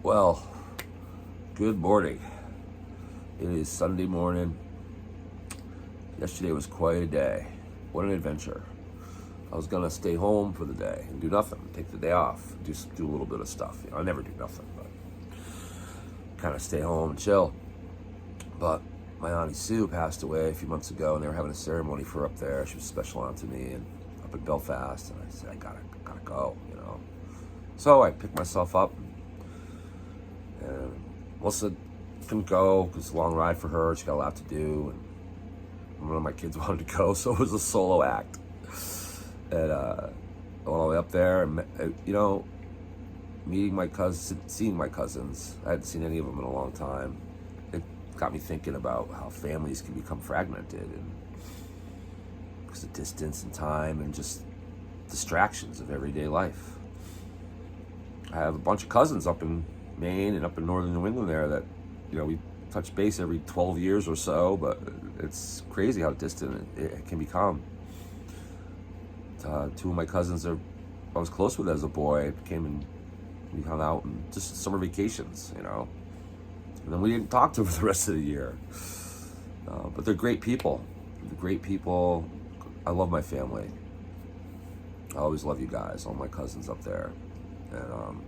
Well, good morning. It is Sunday morning. Yesterday was quite a day. What an adventure. I was gonna stay home for the day and do nothing, take the day off, just do a little bit of stuff. I never do nothing, but kind of stay home and chill. But my Auntie Sue passed away a few months ago, and they were having a ceremony for up there. She was a special aunt to me, and up in Belfast, and I said, I gotta go. So I picked myself up, and Melissa couldn't go because it's a long ride for her. She got a lot to do, and one of my kids wanted to go, so it was a solo act. And I went all the way up there, and meeting my cousins, seeing my cousins. I hadn't seen any of them in a long time. It got me thinking about how families can become fragmented, and because of distance and time and just distractions of everyday life. I have a bunch of cousins up in Maine and up in northern New England there that, we touch base every 12 years or so, but it's crazy how distant it can become. Two of my cousins I was close with as a boy. We hung out and just summer vacations, And then we didn't talk to them for the rest of the year. But they're great people. I love my family. I always love you guys, all my cousins up there. And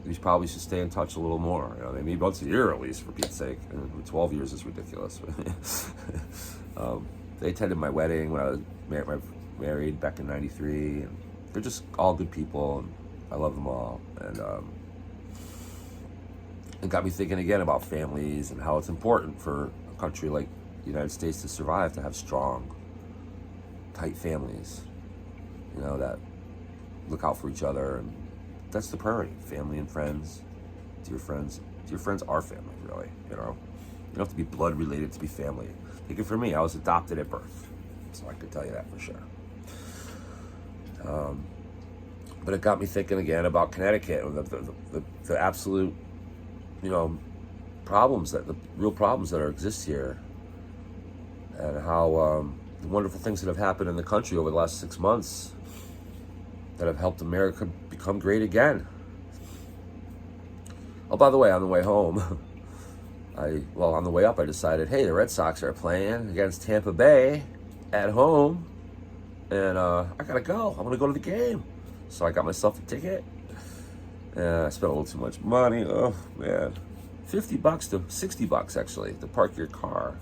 we probably should stay in touch a little more. Maybe once a year at least, for Pete's sake. And 12 years is ridiculous. They attended my wedding when I was married back in '93, and they're just all good people, and I love them all. And it got me thinking again about families and how it's important for a country like the United States to survive, to have strong, tight families, that look out for each other. And that's the priority. Family and friends, dear friends. Dear friends are family, really, You don't have to be blood related to be family. Take it from me, I was adopted at birth, so I could tell you that for sure. But it got me thinking again about Connecticut, the absolute, problems, the real problems that exist here, and how the wonderful things that have happened in the country over the last 6 months that have helped America become great again. Oh, by the way, on the way home, on the way up, I decided, hey, the Red Sox are playing against Tampa Bay at home, and I gotta go. I'm gonna go to the game. So I got myself a ticket. I spent a little too much money. Oh man, $50 to $60 actually to park your car.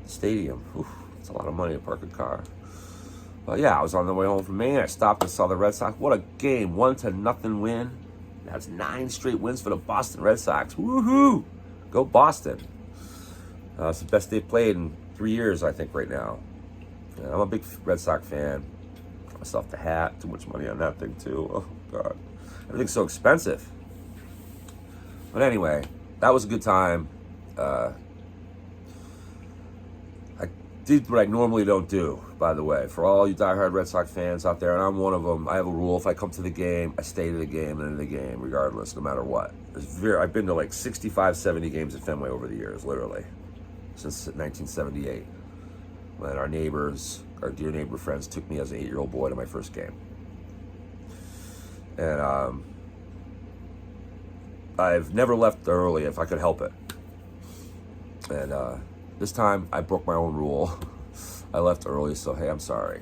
Stadium. It's a lot of money to park a car. But yeah, I was on the way home from Maine. I stopped and saw the Red Sox. What a game! 1-0 win. That's 9 straight wins for the Boston Red Sox. Woohoo! Go Boston! It's the best they've played in 3 years, I think, right now. I'm a big Red Sox fan. Got myself the hat. Too much money on that thing too. Oh God, everything's so expensive. But anyway, that was a good time. I did what I normally don't do, by the way. For all you diehard Red Sox fans out there, and I'm one of them, I have a rule. If I come to the game, I stay to the game and in the game, regardless, no matter what. I've been to like 65, 70 games at Fenway over the years, literally, since 1978. When our dear neighbor friends took me as an 8-year-old boy to my first game. And I've never left early if I could help it. And this time I broke my own rule. I left early, so hey, I'm sorry.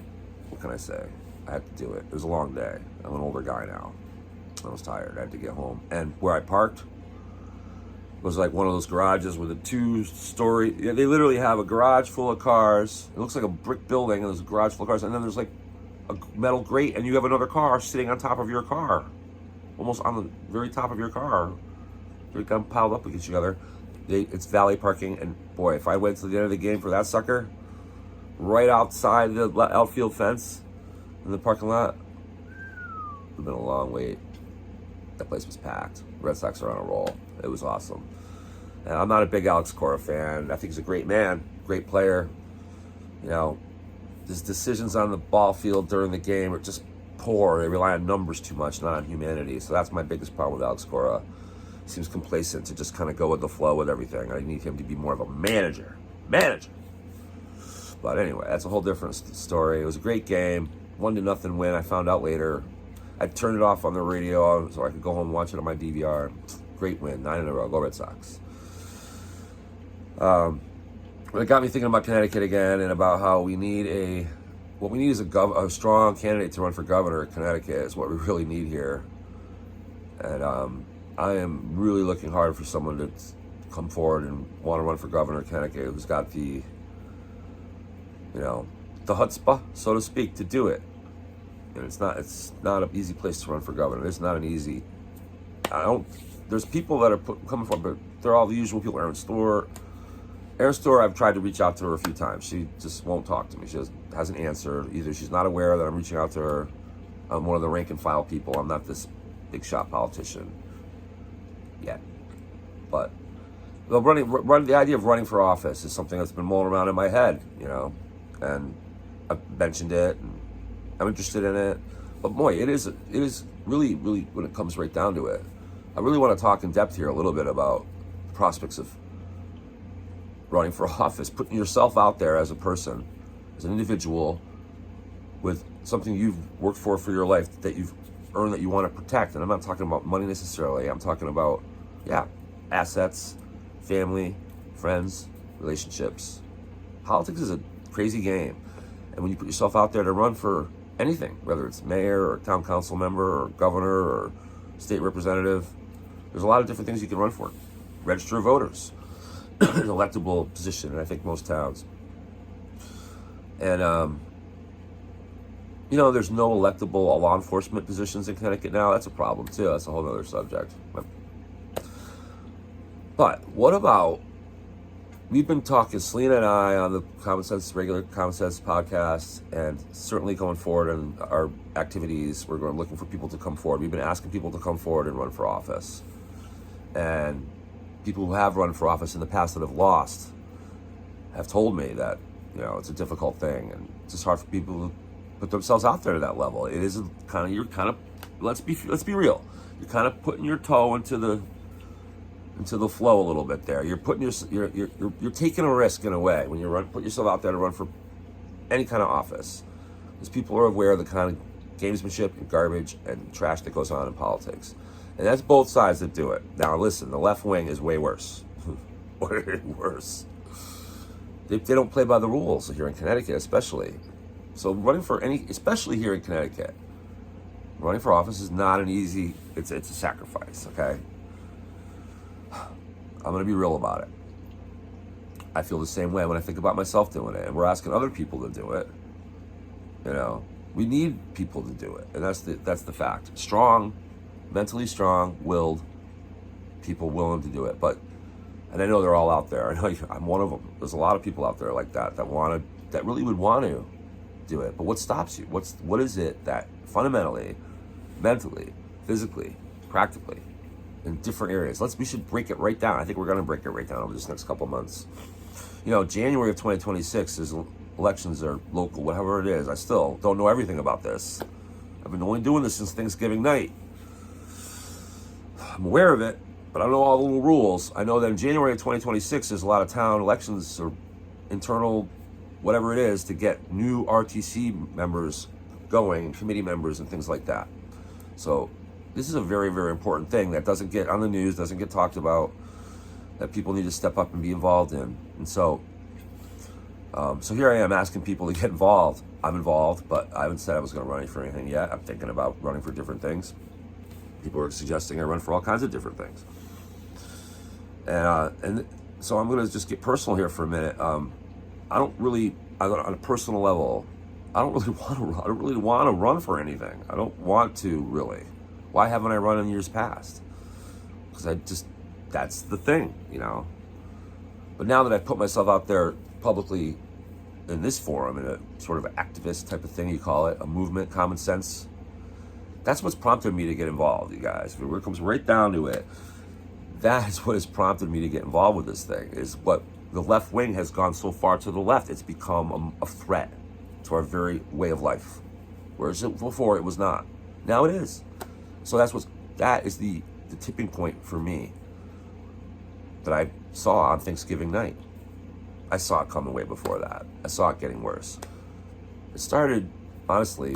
What can I say? I had to do it. It was a long day. I'm an older guy now. I was tired. I had to get home. And where I parked was like one of those garages with a 2-story. They literally have a garage full of cars. It looks like a brick building, and there's a garage full of cars, and then there's like a metal grate, and you have another car sitting on top of your car, almost on the very top of your car. They're kind of piled up against each other. It's valet parking, and boy, if I went to the end of the game for that sucker, right outside the outfield fence in the parking lot, it would have been a long wait. That place was packed. Red Sox are on a roll. It was awesome. And I'm not a big Alex Cora fan. I think he's a great man, great player. His decisions on the ball field during the game are just poor. They rely on numbers too much, not on humanity. So that's my biggest problem with Alex Cora. He seems complacent to just kind of go with the flow with everything. I need him to be more of a manager. But anyway, that's a whole different story. It was a great game. 1-0 win. I found out later I turned it off on the radio so I could go home and watch it on my DVR. Great win, 9 in a row. Go Red Sox. It got me thinking about Connecticut again and about how what we need is a strong candidate to run for governor in Connecticut is what we really need here. And I am really looking hard for someone to come forward and want to run for governor of Connecticut who's got the chutzpah, so to speak, to do it. And it's not an easy place to run for governor. It's not an easy. There's people that are coming forward, but they're all the usual people. Erin Storr, I've tried to reach out to her a few times. She just won't talk to me. She hasn't answered. Either she's not aware that I'm reaching out to her. I'm one of the rank and file people. I'm not this big shot politician yet. But the idea of running for office is something that's been mulling around in my head, and I've mentioned it, and I'm interested in it. But boy, it is really, really, when it comes right down to it, I really want to talk in depth here a little bit about the prospects of running for office, putting yourself out there as a person, as an individual, with something you've worked for your life, that you've earned, that you want to protect. And I'm not talking about money necessarily. I'm talking about, assets, family, friends, relationships. Politics is a crazy game. And when you put yourself out there to run for anything, whether it's mayor or town council member or governor or state representative, there's a lot of different things you can run for. Register voters. An electable position in I think most towns. And there's no electable law enforcement positions in Connecticut now. That's a problem too. That's a whole other subject. But what about, we've been talking, Selena and I, on the regular Common Sense podcast, and certainly going forward in our activities, we're looking for people to come forward. We've been asking people to come forward and run for office. And people who have run for office in the past that have lost have told me that, it's a difficult thing, and it's just hard for people to put themselves out there to that level. It is let's be real. You're kind of putting your toe into the flow a little bit there. You're putting you're taking a risk in a way when you put yourself out there to run for any kind of office, because people are aware of the kind of gamesmanship and garbage and trash that goes on in politics. And that's both sides that do it. Now, listen, the left wing is way worse. Way worse. They don't play by the rules here in Connecticut, especially. So especially here in Connecticut, running for office is not an easy, it's a sacrifice, okay? I'm going to be real about it. I feel the same way when I think about myself doing it. And we're asking other people to do it. We need people to do it. And that's the fact. Strong, mentally strong, willed people willing to do it. And I know they're all out there. I know I'm one of them. There's a lot of people out there like that really would want to do it. But what stops you? What is it that fundamentally, mentally, physically, practically, in different areas? We should break it right down. I think we're going to break it right down over this next couple of months. January of 2026 is elections are local, whatever it is. I still don't know everything about this. I've been only doing this since Thanksgiving night. I'm aware of it, but I don't know all the little rules. I know that in January of 2026, there's a lot of town elections or internal, whatever it is, to get new RTC members going, committee members and things like that. So this is a very, very important thing that doesn't get on the news, doesn't get talked about, that people need to step up and be involved in. And so here I am asking people to get involved. I'm involved, but I haven't said I was going to run for anything yet. I'm thinking about running for different things. People are suggesting I run for all kinds of different things. And so I'm going to just get personal here for a minute. On a personal level, I don't really want to run for anything. I don't want to really. Why haven't I run in years past? Because that's the thing, But now that I've put myself out there publicly in this forum, in a sort of activist type of thing, you call it, a movement, Common Sense, that's what's prompted me to get involved, you guys. When it comes right down to it, that is what has prompted me to get involved with this thing, is what the left wing has gone so far to the left. It's become a threat to our very way of life. Whereas before it was not. Now it is. So that is the tipping point for me that I saw on Thanksgiving night. I saw it coming way before that. I saw it getting worse. It started, honestly,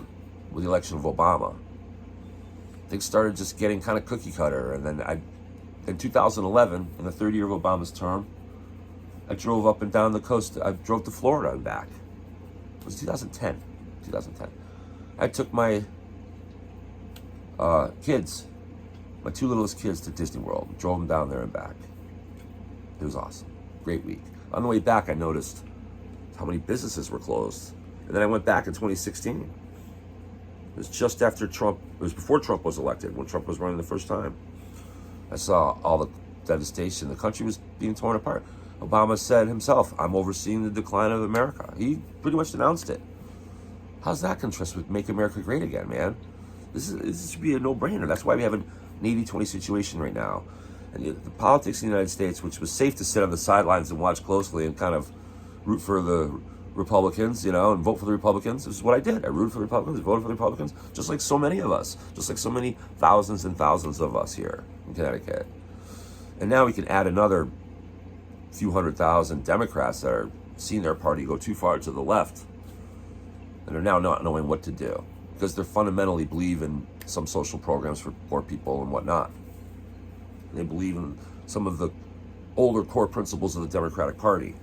with the election of Obama. things started just getting kind of cookie cutter. And then in 2011, in the third year of Obama's term, I drove up and down the coast. I drove to Florida and back. It was 2010. I took my kids, my two littlest kids, to Disney World. Drove them down there and back. It was awesome. Great week. On the way back, I noticed how many businesses were closed. And then I went back in 2016. It was just after Trump, it was before Trump was elected, when Trump was running the first time. I saw all the devastation. The country was being torn apart. Obama said himself, I'm overseeing the decline of America. He pretty much announced it. How's that contrast with Make America Great Again, man? This should be a no-brainer. That's why we have an 80-20 situation right now. And the politics in the United States, which was safe to sit on the sidelines and watch closely and kind of root for the Republicans, and vote for the Republicans. This is what I did. I rooted for the Republicans, voted for the Republicans, just like so many of us, just like so many thousands and thousands of us here in Connecticut. And now we can add another few 100,000 Democrats that are seeing their party go too far to the left and are now not knowing what to do because they fundamentally believe in some social programs for poor people and whatnot. And they believe in some of the older core principles of the Democratic Party,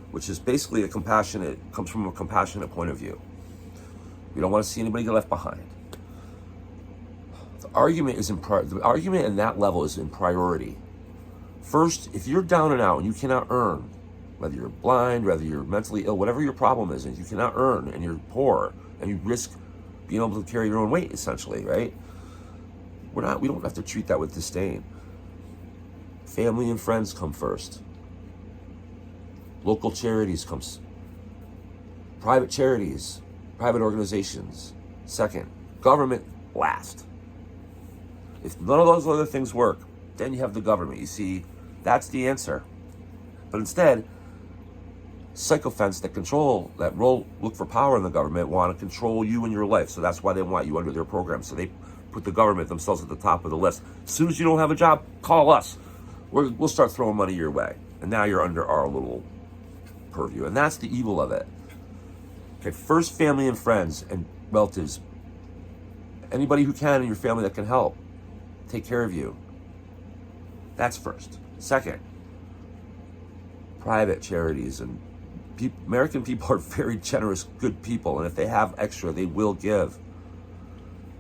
which is basically comes from a compassionate point of view. We don't want to see anybody get left behind. The argument in that level is in priority. First, if you're down and out and you cannot earn, whether you're blind, whether you're mentally ill, whatever your problem is, and you cannot earn and you're poor and you risk being able to carry your own weight, essentially, right? We don't have to treat that with disdain. Family and friends come first. Local charities comes. Private charities, private organizations, second. Government last. If none of those other things work, then you have the government. You see, that's the answer. But instead, sycophants that look for power in the government want to control you and your life. So that's why they want you under their program. So they put the government themselves at the top of the list. As soon as you don't have a job, call us. We'll start throwing money your way. And now you're under our little purview. And that's the evil of it. Okay, first, family and friends and relatives. Anybody who can in your family that can help. Take care of you. That's first. Second, private charities and American people are very generous, good people, and if they have extra, they will give.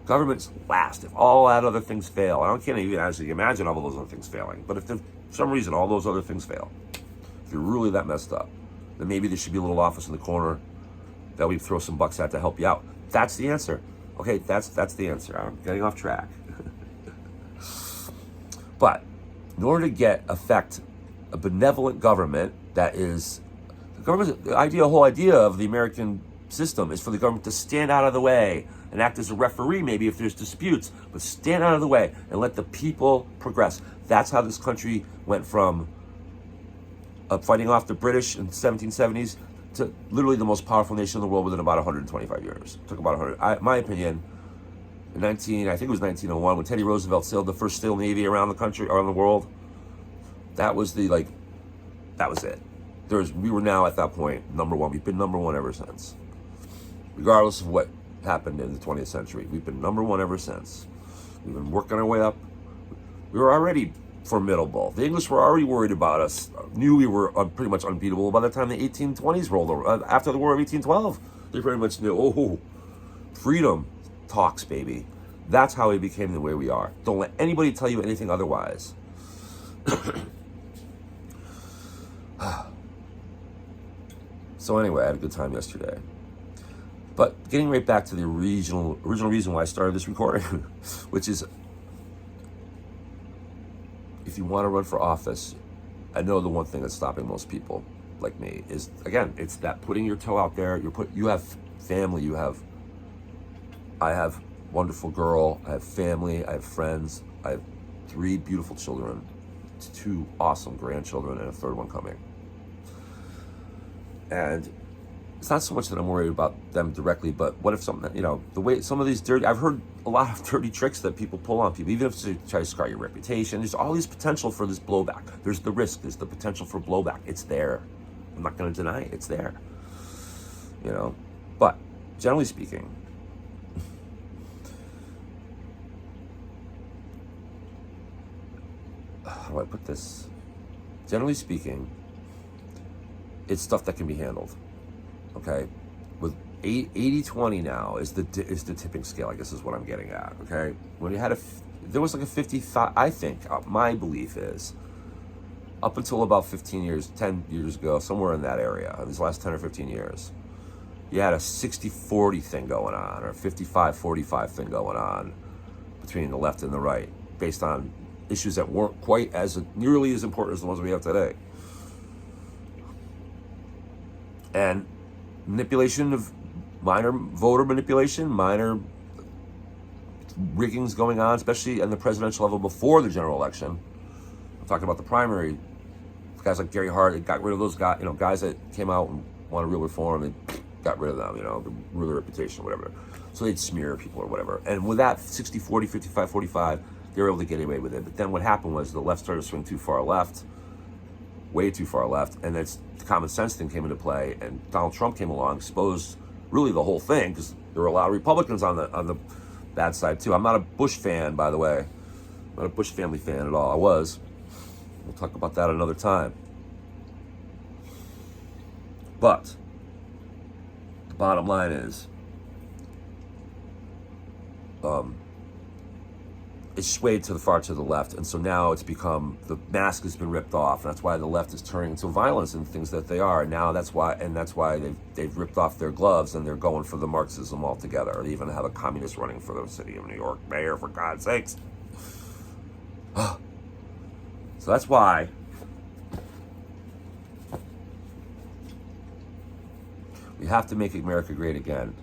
Government's last. If all that other things fail, I can't even actually imagine all those other things failing, but if for some reason all those other things fail, if you're really that messed up, then maybe there should be a little office in the corner that we throw some bucks at to help you out. That's the answer. Okay, that's the answer. I'm getting off track. But in order to affect a benevolent government that is, the whole idea of the American system is for the government to stand out of the way and act as a referee maybe if there's disputes, but stand out of the way and let the people progress. That's how this country went from fighting off the British in the 1770s to literally the most powerful nation in the world within about 125 years. It took about 100. My opinion, I think it was 1901, when Teddy Roosevelt sailed the first steel navy around the country, around the world. That was it. We were now at that point number one. We've been number one ever since. Regardless of what happened in the 20th century, we've been number one ever since. We've been working our way up. We were already formidable. The English were already worried about us, knew we were pretty much unbeatable by the time the 1820s rolled over. After the War of 1812, they pretty much knew, freedom talks, baby. That's how we became the way we are. Don't let anybody tell you anything otherwise. So anyway, I had a good time yesterday. But getting right back to the original reason why I started this recording, which is, if you want to run for office, I know the one thing that's stopping most people like me is, again, it's that putting your toe out there. You have family, I have wonderful girl, I have family, I have friends, I have 3 beautiful children, 2 awesome grandchildren, and a 3rd one coming. And it's not so much that I'm worried about them directly, but what if something, the way some of these I've heard a lot of dirty tricks that people pull on people, even if they try to scar your reputation. There's all these potential for this blowback. There's the risk, there's the potential for blowback. It's there. I'm not going to deny it. It's there. But generally speaking, how do I put this? Generally speaking, it's stuff that can be handled. Okay, with 80-20 now is the tipping scale. I guess is what I'm getting at. Okay, when you had there was like a 55. I think my belief is up until about 15 years, 10 years ago, somewhere in that area, these last 10 or 15 years, you had a 60-40 thing going on, or a 55-45 thing going on between the left and the right, based on issues that weren't quite as nearly as important as the ones we have today. And manipulation of minor voter manipulation, minor riggings going on, especially at the presidential level before the general election. I'm talking about the primary. Guys like Gary Hart, they got rid of those guys, guys that came out and wanted real reform, they got rid of them, to ruin their reputation or whatever. So they'd smear people or whatever. And with that 60-40, 55-45, they were able to get away with it. But then what happened was the left started to swing too far left, way too far left, and that's the common sense thing came into play, and Donald Trump came along, exposed really the whole thing, because there were a lot of Republicans on the bad side too. I'm not a Bush fan, by the way. I'm not a Bush family fan at all. I was. We'll talk about that another time. But the bottom line is, it's swayed to the left, and so now it's become, the mask has been ripped off, and that's why the left is turning into violence and things that they are. And now that's why they've ripped off their gloves and they're going for the Marxism altogether. They even have a communist running for the city of New York mayor, for God's sakes. So that's why we have to make America great again.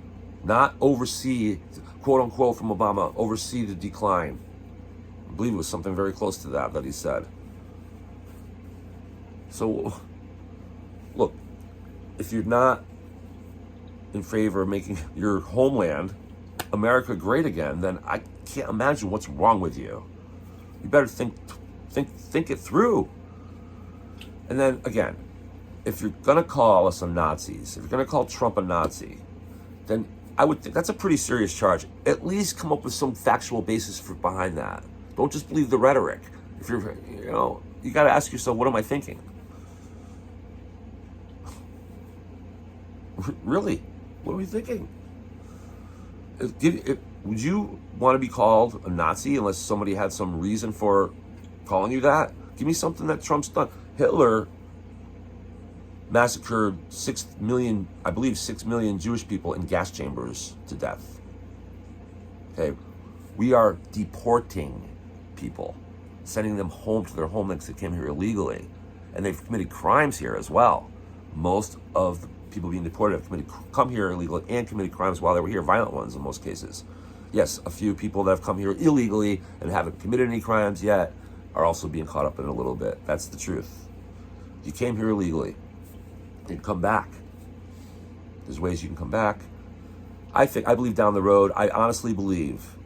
Not oversee, quote unquote, from Obama, oversee the decline. I believe it was something very close to that he said. So, look, if you're not in favor of making your homeland, America, great again, then I can't imagine what's wrong with you. You better think it through. And then again, if you're gonna call us Nazis, if you're gonna call Trump a Nazi, then I would think that's a pretty serious charge. At least come up with some factual basis behind that. Don't just believe the rhetoric. If you're, you got to ask yourself, what am I thinking? Really, what are we thinking? Would you want to be called a Nazi unless somebody had some reason for calling you that? Give me something that Trump's done. Hitler massacred 6 million Jewish people in gas chambers to death. Okay, we are deporting people, sending them home to their homelands that came here illegally, and they've committed crimes here as well. Most of the people being deported have come here illegally and committed crimes while they were here, violent ones in most cases. Yes, a few people that have come here illegally and haven't committed any crimes yet are also being caught up in it a little bit. That's the truth. You came here illegally, you can come back. There's ways you can come back. I believe down the road, I honestly believe,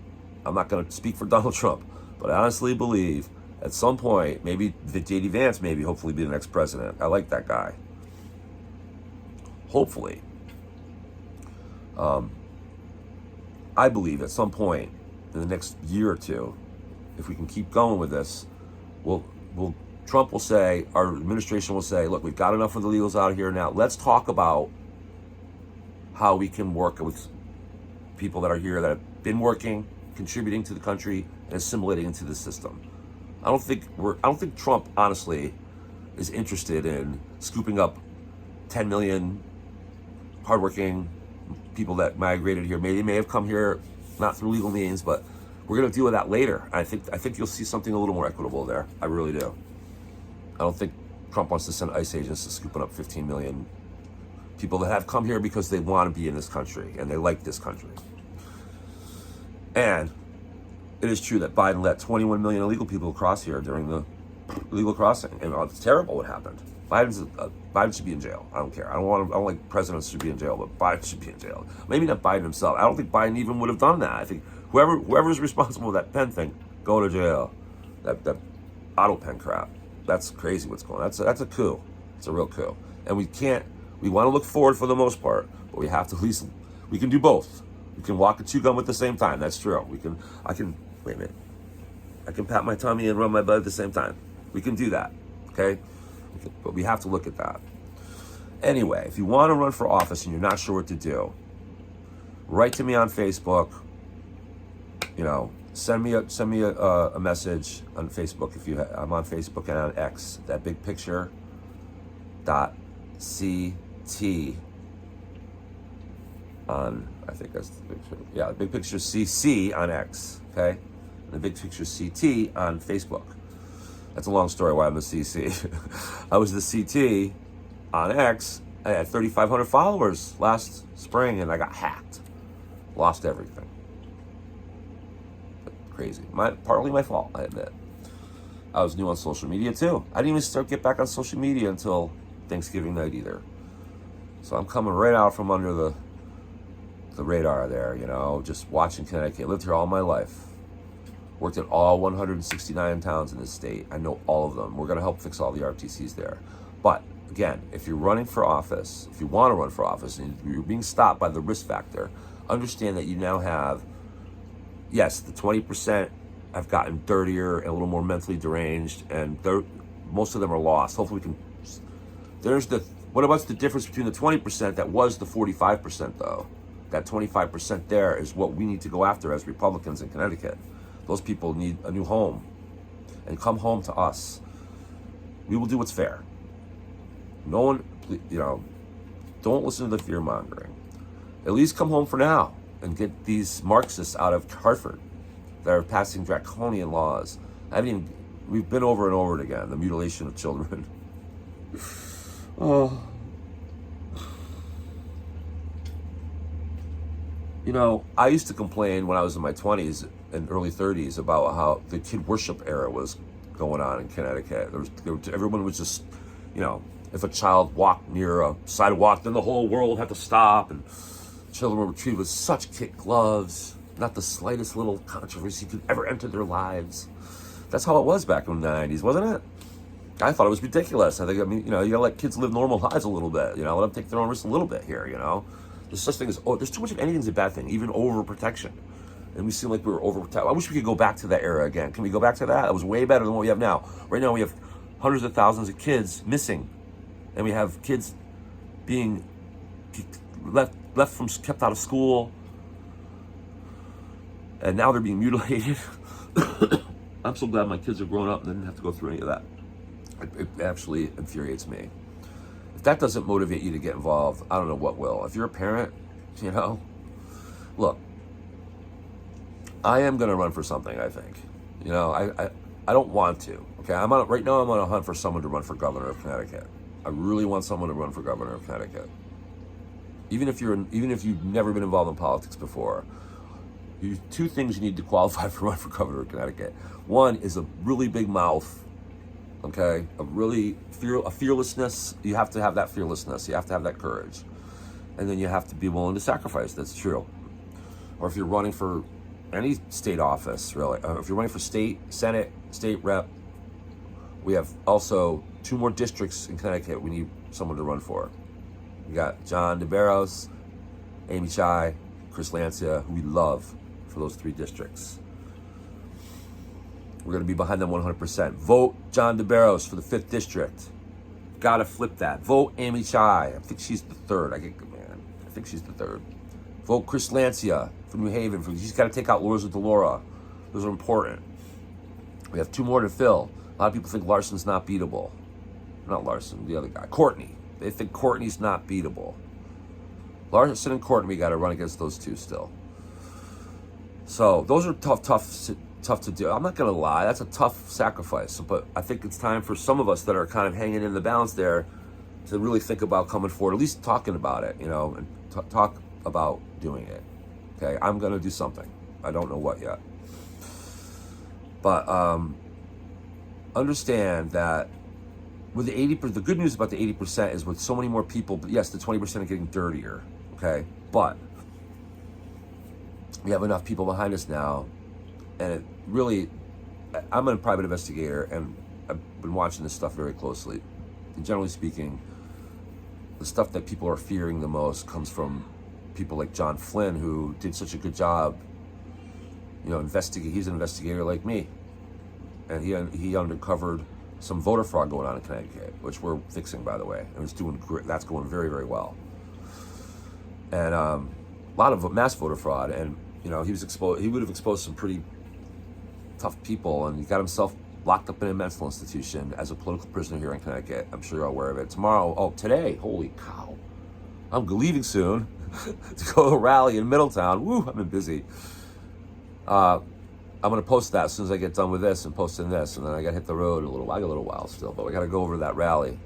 I'm not going to speak for Donald Trump, but I honestly believe at some point, maybe J.D. Vance hopefully be the next president. I like that guy. Hopefully. I believe at some point in the next year or two, if we can keep going with this, Trump will say, our administration will say, look, we've got enough of the illegals out here now. Let's talk about how we can work with people that are here that have been working, contributing to the country, and assimilating into the system. I don't think Trump, honestly, is interested in scooping up 10 million hardworking people that migrated here. They may have come here not through legal means, but we're going to deal with that later. I think you'll see something a little more equitable there. I really do. I don't think Trump wants to send ICE agents to scooping up 15 million people that have come here because they want to be in this country and they like this country. And it is true that Biden let 21 million illegal people cross here during the illegal crossing, and it's terrible what happened. Biden should be in jail. I don't care. I don't like presidents should be in jail, but Biden should be in jail. Maybe not Biden himself. I don't think Biden even would have done that. I think whoever's responsible for that pen thing, go to jail. That auto pen crap. That's crazy what's going on. That's a coup. It's a real coup. And we want to look forward for the most part, but we have to at least, we can do both. We can walk and chew gum at the same time. That's true. Wait a minute. I can pat my tummy and rub my butt at the same time. We can do that, okay? But we have to look at that. Anyway, if you want to run for office and you're not sure what to do, write to me on Facebook. You know, send me a message on Facebook. I'm on Facebook and on X. That big picture .ct on, I think that's the picture. Yeah, the big picture CC on X. Okay, and the big picture CT on Facebook. That's a long story why I'm the CC. I was the CT on X. I had 3,500 followers last spring, and I got hacked. Lost everything. Crazy. Partly my fault, I admit. I was new on social media too. I didn't even get back on social media until Thanksgiving night either. So I'm coming right out from under the radar there, you know, just watching Connecticut. Lived here all my life. Worked at all 169 towns in this state. I know all of them. We're going to help fix all the RTCs there. But again, if you're running for office, if you want to run for office and you're being stopped by the risk factor, understand that you now have, yes, the 20% have gotten dirtier and a little more mentally deranged, and most of them are lost. Hopefully we can, what about the difference between the 20% that was the 45% though? That 25% there is what we need to go after as Republicans in Connecticut. Those people need a new home, and come home to us. We will do what's fair. No one, you know, don't listen to the fear mongering. At least come home for now and get these Marxists out of Hartford that are passing draconian laws. We've been over and over it again, the mutilation of children. Oh. You know, I used to complain when I was in my 20s and early 30s about how the kid worship era was going on in Connecticut. Everyone was just, you know, if a child walked near a sidewalk, then the whole world had to stop, and children were treated with such kid gloves. Not the slightest little controversy could ever enter their lives. That's how it was back in the 90s, wasn't it? I thought it was ridiculous. I mean, you know, you gotta let kids live normal lives a little bit. You know, let them take their own risks a little bit here. You know, there's such thing as there's too much of anything's a bad thing, even overprotection. And we seem like we were overprotected. I wish we could go back to that era again. Can we go back to that? It was way better than what we have now. Right now we have hundreds of thousands of kids missing, and we have kids being kept out of school, and now they're being mutilated. I'm so glad my kids are grown up and didn't have to go through any of that. It actually infuriates me. If that doesn't motivate you to get involved, I don't know what will. If you're a parent, you know, look, I am going to run for something, I think. You know, I don't want to. Okay, right now I'm on a hunt for someone to run for governor of Connecticut. I really want someone to run for governor of Connecticut. Even if you've never been involved in politics before, two things you need to qualify for run for governor of Connecticut. One is a really big mouth. Okay, a fearlessness. You have to have that fearlessness. You have to have that courage, and then you have to be willing to sacrifice. That's true. Or if you're running for any state office, really, if you're running for state senate, state rep, we have also 2 more districts in Connecticut we need someone to run for. We got John DeBarros, Amy Chai, Chris Lancia, who we love for those 3 districts. We're going to be behind them 100%. Vote John DeBarros for the 5th district. Got to flip that. Vote Amy Chai. I think she's the 3rd. I think she's the 3rd. Vote Chris Lancia from New Haven. He's got to take out Lorenzo DeLauro. Those are important. We have 2 more to fill. A lot of people think Larson's not beatable. Not Larson, the other guy. Courtney. They think Courtney's not beatable. Larson and Courtney, we got to run against those 2 still. So those are tough to do. I'm not going to lie. That's a tough sacrifice. But I think it's time for some of us that are kind of hanging in the balance there to really think about coming forward, at least talking about it, you know, and talk about doing it. Okay, I'm going to do something. I don't know what yet. But understand that with the 80%, the good news about the 80% is with so many more people, but yes, the 20% are getting dirtier, okay? But we have enough people behind us now, and it really, I'm a private investigator, and I've been watching this stuff very closely. And generally speaking, the stuff that people are fearing the most comes from people like John Flynn, who did such a good job, you know, he's an investigator like me. and he uncovered some voter fraud going on in Connecticut, which we're fixing, by the way. And it's doing great. That's going very, very well. And a lot of mass voter fraud, and he was exposed. He would have exposed some pretty tough people, and he got himself locked up in a mental institution as a political prisoner here in Connecticut. I'm sure you're aware of it. Today, holy cow, I'm leaving soon to go to a rally in Middletown. Woo, I've been busy. I'm going to post that as soon as I get done with this and posting this, and then I got to hit the road a little while. I got a little while still, but I got to go over to that rally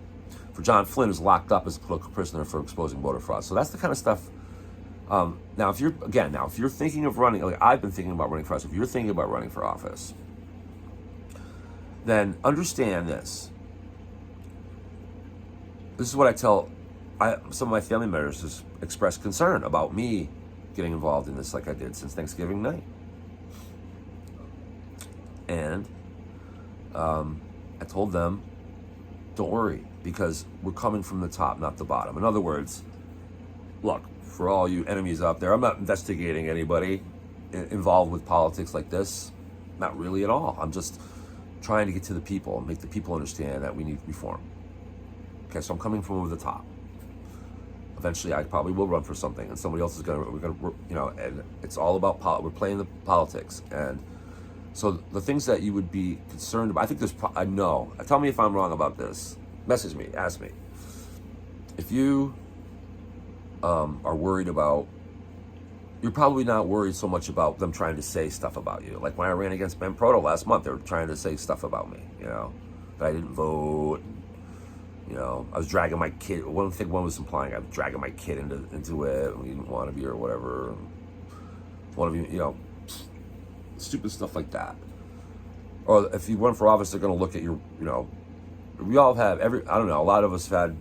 for John Flynn, who's locked up as a political prisoner for exposing voter fraud. So that's the kind of stuff. Now, if you're thinking of running, like I've been thinking about running for office, if you're thinking about running for office, then understand this. This is what I tell some of my family members, is express concern about me getting involved in this like I did since Thanksgiving night. And I told them, don't worry, because we're coming from the top, not the bottom. In other words, look, for all you enemies out there, I'm not investigating anybody involved with politics like this. Not really at all. I'm just trying to get to the people and make the people understand that we need reform. Okay, so I'm coming from over the top. Eventually, I probably will run for something, and somebody else is and it's all about we're playing the politics. And so the things that you would be concerned about, I think I know. Tell me if I'm wrong about this. Message me, ask me. If you are worried about, you're probably not worried so much about them trying to say stuff about you. Like when I ran against Ben Proto last month, they were trying to say stuff about me, that I didn't vote. I was dragging my kid. One was implying I was dragging my kid into it. We didn't want to be or whatever. One of you, stupid stuff like that. Or if you run for office, they're going to look at your, we all have I don't know, a lot of us have had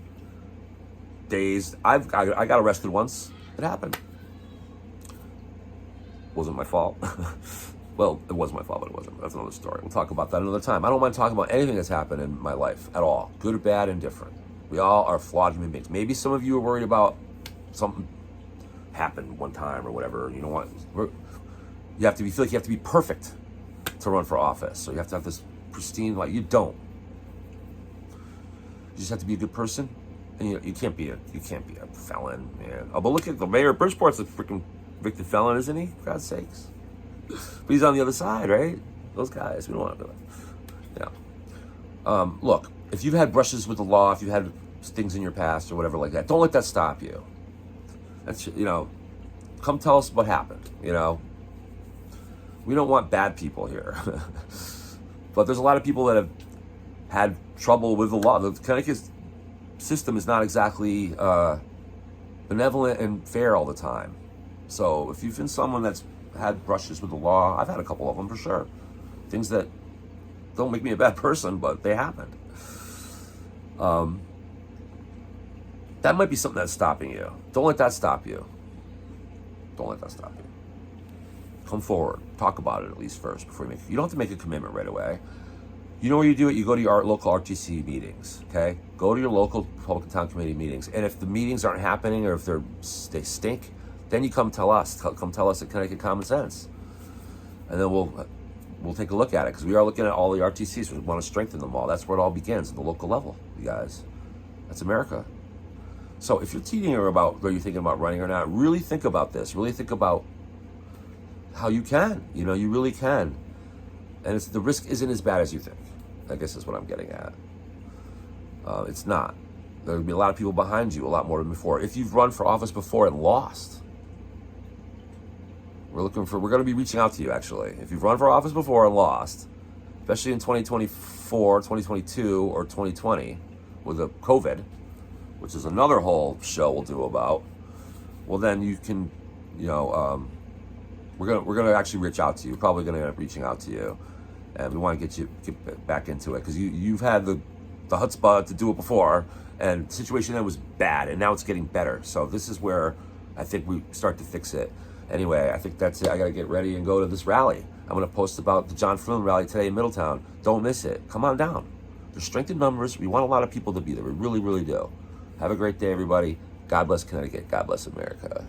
days. I got arrested once. It happened. Wasn't my fault. Well, it was my fault, but it wasn't. That's another story. We'll talk about that another time. I don't mind talking about anything that's happened in my life at all. Good or bad, indifferent. We all are flawed human beings. Maybe some of you are worried about something happened one time or whatever. You don't want, feel like you have to be perfect to run for office. So you have to have this pristine life. You don't. You just have to be a good person. And you can't be a felon, man. Oh, but look at the mayor of Bridgeport's a freaking convicted felon, isn't he? For God's sakes. But he's on the other side, right? Those guys, we don't want to do it. Yeah. Look, if you've had brushes with the law, if you've had things in your past or whatever like that, don't let that stop you. That's, come tell us what happened, We don't want bad people here. But there's a lot of people that have had trouble with the law. The Connecticut system is not exactly benevolent and fair all the time. So if you've been someone that's had brushes with the law, I've had a couple of them for sure. Things that don't make me a bad person, but they happened. That might be something that's stopping you. Don't let that stop you. Don't let that stop you. Come forward. Talk about it at least first before you don't have to make a commitment right away. You know where you do it? You go to your local RTC meetings, okay? Go to your local Republican Town Committee meetings. And if the meetings aren't happening or if they stink, then you come tell us. Come tell us at Connecticut Common Sense. And then we'll take a look at it, because we are looking at all the RTCs. We want to strengthen them all. That's where it all begins, at the local level, you guys. That's America. So if you're teetering about whether you're thinking about running or not, really think about this. Really think about how you can. You really can. And the risk isn't as bad as you think. I guess that's what I'm getting at. It's not. There'll be a lot of people behind you, a lot more than before. If you've run for office before and lost, we're going to be reaching out to you, actually. If you've run for office before and lost, especially in 2024, 2022, or 2020, with the COVID, which is another whole show we'll do about, well, then you can, we're gonna actually reach out to you. Probably gonna end up reaching out to you, and we want to get back into it, because you've had the chutzpah to do it before, and the situation then was bad, and now it's getting better. So this is where I think we start to fix it. Anyway, I think that's it. I gotta get ready and go to this rally. I'm gonna post about the John Flynn rally today in Middletown. Don't miss it. Come on down. There's strength in numbers. We want a lot of people to be there. We really, really do. Have a great day, everybody. God bless Connecticut. God bless America.